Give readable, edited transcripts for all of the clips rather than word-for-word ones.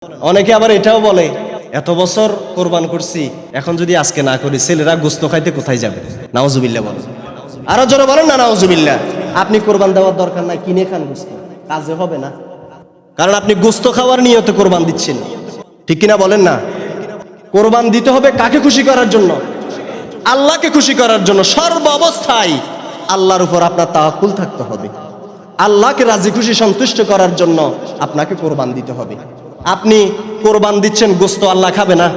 অনেকে আবার এটাও বলে এত বছর কোরবান করছি, এখন যদি আজকে না করি ছেলেরা গোস্ত খাইতে কোথায় যাবে? নাউজুবিল্লাহ বলেন। আরো জোরে বলেন না নাউজুবিল্লাহ। আপনি কোরবান দেওয়ার দরকার নাই, কিনে খান গোস্ত, কাজে হবে না। কারণ আপনি গোস্ত খাওয়ার নিয়তে কোরবান দিচ্ছেন, ঠিক কিনা বলেন না? কোরবান দিতে হবে কাকে খুশি করার জন্য? আল্লাহকে খুশি করার জন্য। সর্ব অবস্থায় আল্লাহর উপর আপনার তাওয়াক্কুল থাকতে হবে। আল্লাহকে রাজি খুশি সন্তুষ্ট করার জন্য আপনাকে কোরবান দিতে হবে। আপনি কোরবান দিচ্ছেন, গোস্ত আল্লাহ খাবে না।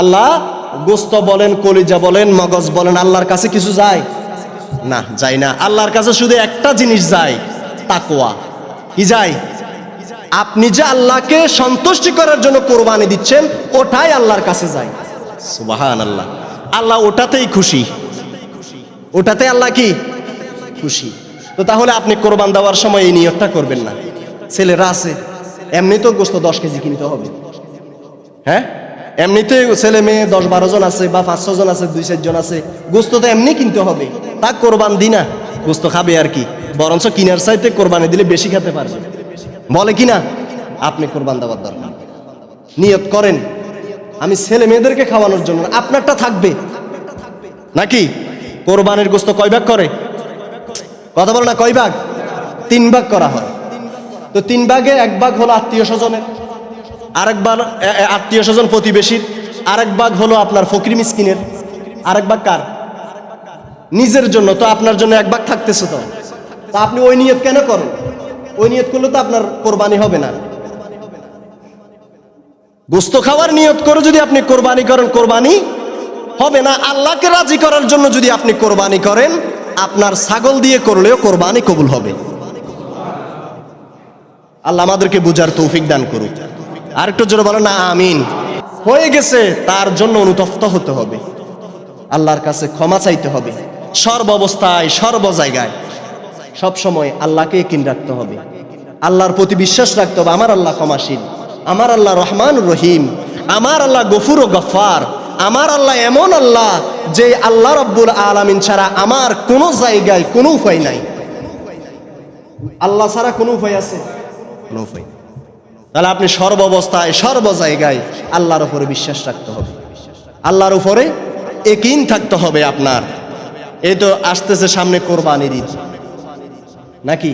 আল্লাহ গোস্ত বলেন, কলিজা বলেন, মগজ বলেন, আল্লাহর কাছে কিছু যায় না? যায় না। আল্লাহর কাছে শুধু একটা জিনিস যায়, তাকওয়া। কি যায়? আপনি যে আল্লাহকে সন্তুষ্টি করার জন্য কোরবানি দিচ্ছেন, ওটাই আল্লাহর কাছে যায়। সুবহানাল্লাহ। আল্লাহ ওটাতেই খুশি, ওটাতে আল্লাহ কি খুশি। তো তাহলে আপনি কোরবান দেওয়ার সময় এই নিয়তটা করবেন না। ছেলেরা আছে, এমনি তো গোস্ত 10 কেজি কিনতে হবে, হ্যাঁ এমনিতে ছেলে মেয়ে 10-12 জন আছে, বা 5-6 জন আছে, 2-4 জন আছে, গোস্ত তো এমনি কিনতে হবে। তা কোরবান দি না, গোস্ত খাবে আর কি, বরঞ্চ কিনার চাইতে কোরবানি দিলে বেশি খেতে পারবে, বলে কিনা? আপনি কোরবান দেওয়ার দরকার, নিয়ত করেন আমি ছেলে মেয়েদেরকে খাওয়ানোর জন্য। আপনারটা থাকবে নাকি? কোরবানির গোস্ত কয় ভাগ করে? কথা বলো না, কয় ভাগ? 3 ভাগ করা হয়। তো 3 ভাগে 1 ভাগ হলো আত্মীয় স্বজনের, আরেক ভাগ আত্মীয় স্বজন প্রতিবেশীর, আরেক ভাগ হলো আপনার ফকির মিসকিনের, আরেক ভাগ কার? নিজের জন্য। তো আপনার জন্য 1 ভাগ থাকতেছে। তো আপনি ওই নিয়ত কেন করেন? ওই নিয়ত করলে তো আপনার কোরবানি হবে না। গোস্ত খাওয়ার নিয়ত করে যদি আপনি কোরবানি করেন, কোরবানি হবে না। আল্লাহকে রাজি করার জন্য যদি আপনি কোরবানি করেন, আপনার ছাগল দিয়ে করলেও কোরবানি কবুল হবে। আল্লাহ আমাদেরকে বুঝার তৌফিক দান করুক। আর একটু জোরে বলেন না আমিন। হয়ে গেছে, তার জন্য অনুতপ্ত হতে হবে, আল্লাহর কাছে ক্ষমা চাইতে হবে। সর্ব অবস্থায়, সর্ব জায়গায়, সব সময় আল্লাহকে ইয়াকিন রাখতে হবে, আল্লাহর প্রতি বিশ্বাস রাখতে হবে। আমার আল্লাহ ক্ষমাশীল, আমার আল্লাহ রহমানুর রহিম, আমার আল্লাহ গফুর ও গফফার, আমার আল্লাহ এমন আল্লাহ যে আল্লাহ রব্বুল আলামিন ছাড়া আমার কোনো জায়গায় কোনো উপায় নাই। আল্লাহ ছাড়া কোনো উপায় আছে? কোনো উপায় নেই। তাহলে আপনি সর্ব অবস্থায়, সর্ব জায়গায় আল্লাহর উপরে বিশ্বাস রাখতে হবে, আল্লাহর উপরে ইয়াকিন থাকতে হবে আপনার। এই তো আসতেছে সামনে কোরবানির ঈদ, নাকি?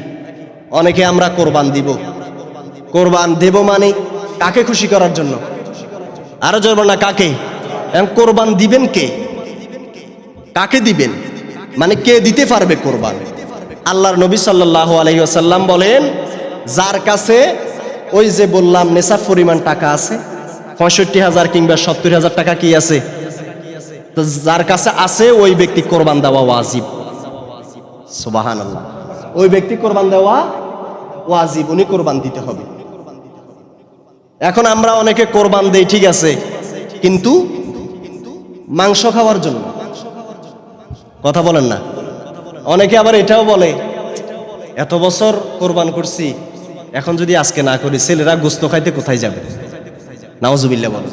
অনেকে আমরা কোরবান দিব, কোরবান দেব মানে কাকে খুশি করার জন্য? আরো জোর না, কাকে? কোরবান দিবেন কে? কাকে দিবেন? মানে কে দিতে পারবে কোরবান? আল্লাহর নবী সাল্লাল্লাহু আলাইহি ওয়াসাল্লাম বলেন, যার কাছে ওই যে বললাম নেশাব পরিমাণ টাকা আছে, 65,000 কিংবা 70,000 টাকা কি আছে, তো যার কাছে আছে ওই ব্যক্তি কোরবান দেওয়া ওয়াজিব। সুবহানাল্লাহ। ওই ব্যক্তি কোরবান দেওয়া ওয়াজিব, উনি কোরবান দিতে হবে। এখন আমরা অনেকে কোরবান দেই, ঠিক আছে, কিন্তু মাংস খাওয়ার জন্য। কথা বলেন না। অনেকে আবার এটাও বলে এত বছর কোরবান করছি, এখন যদি আজকে না করি ছেলেরা গোস্ত খাইতে কোথায় যাবে? নাউজুবিল্লাহ বলেন।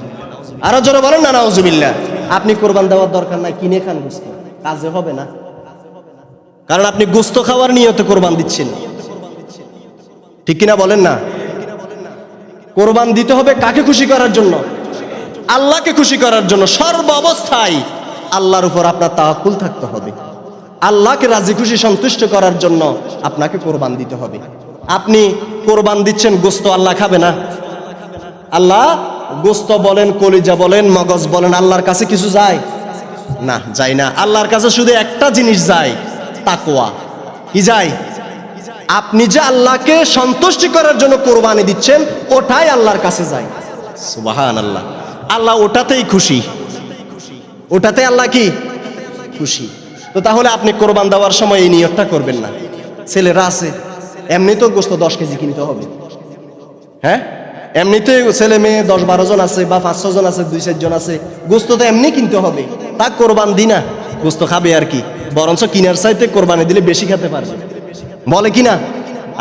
আরো জোরে বলেন না নাউজুবিল্লাহ। আপনি কোরবান দেওয়ার দরকার নাই, কিনে খান গোস্ত, কাজে হবে না। কারণ আপনি গোস্ত খাওয়ার নিয়তে কোরবান দিচ্ছেন, ঠিক কিনা বলেন না? কোরবান দিতে হবে কাকে খুশি করার জন্য? আল্লাহকে খুশি করার জন্য। সর্ব অবস্থায় আল্লাহর উপর আপনার তাওয়াক্কুল থাকতে হবে, আল্লাহকে রাজি খুশি সন্তুষ্ট করার জন্য আপনাকে কোরবান দিতে হবে। আপনি কোরবান দিচ্ছেন, গোস্ত আল্লাহ খাবে না। আল্লাহ গোস্ত বলেন, কলিজা বলেন, মগজ বলেন, আল্লাহর কাছে কিছু যায় না? যায় না। আল্লাহর কাছে শুধু একটা জিনিস যায়, তাকওয়া। কি যায়? আপনি যে আল্লাহকে সন্তুষ্টি করার জন্য কোরবানি দিচ্ছেন, ওটাই আল্লাহর কাছে যায়। সুবহানাল্লাহ। আল্লাহ ওটাতেই খুশি, ওটাতে আল্লাহ কি খুশি। তো তাহলে আপনি কোরবান দেওয়ার সময় এই নিয়তটা করবেন না। ছেলেরা আছে, এমনি তো গোস্ত 10 কেজি কিনতে হবে, হ্যাঁ এমনিতে ছেলে মেয়ে 10-12 জন আছে, বা 5-6 জন আছে, 2-4 জন আছে, গোস্ত তো এমনি কিনতে হবে। তা কোরবান দি না, গোস্ত খাবে আর কি, বরঞ্চ কিনার চাইতে কোরবানি দিলে বেশি খেতে পারবে, বলে কিনা?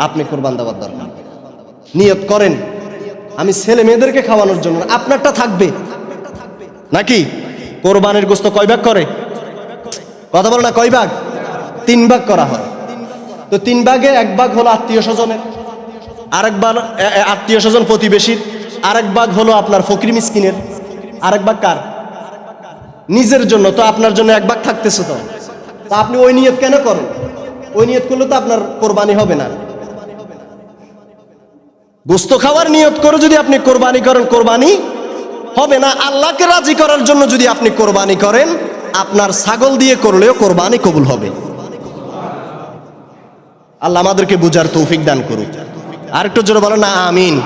আপনি কোরবান দেওয়ার দরকার, নিয়ত করেন আমি ছেলে মেয়েদেরকে খাওয়ানোর জন্য। আপনারটা থাকবে নাকি? কোরবানির গোস্ত কয় ভাগ করে? কথা বলো না, কয় ভাগ? 3 ভাগ করা হয়। তো 3 ভাগে 1 ভাগ হলো আত্মীয় স্বজনের, আরেক ভাগ আত্মীয় স্বজন প্রতিবেশীর, আরেক ভাগ হলো আপনার ফকির মিসকিনের, আরেক ভাগ কার? নিজের জন্য। তো আপনার জন্য এক ভাগ থাকতেছে। তো তা আপনি ওই নিয়ত কেন করেন? ওই নিয়ত করলে তো আপনার কোরবানি হবে না। গোস্ত খাওয়ার নিয়ত করে যদি আপনি কোরবানি করেন, কোরবানি হবে না। আল্লাহকে রাজি করার জন্য যদি আপনি কোরবানি করেন, আপনার ছাগল দিয়ে করলেও কোরবানি কবুল হবে। আল্লাহ আমাদেরকে বুঝার তৌফিক দান করুক। আরেকটু জোরে বলেন না আমিন।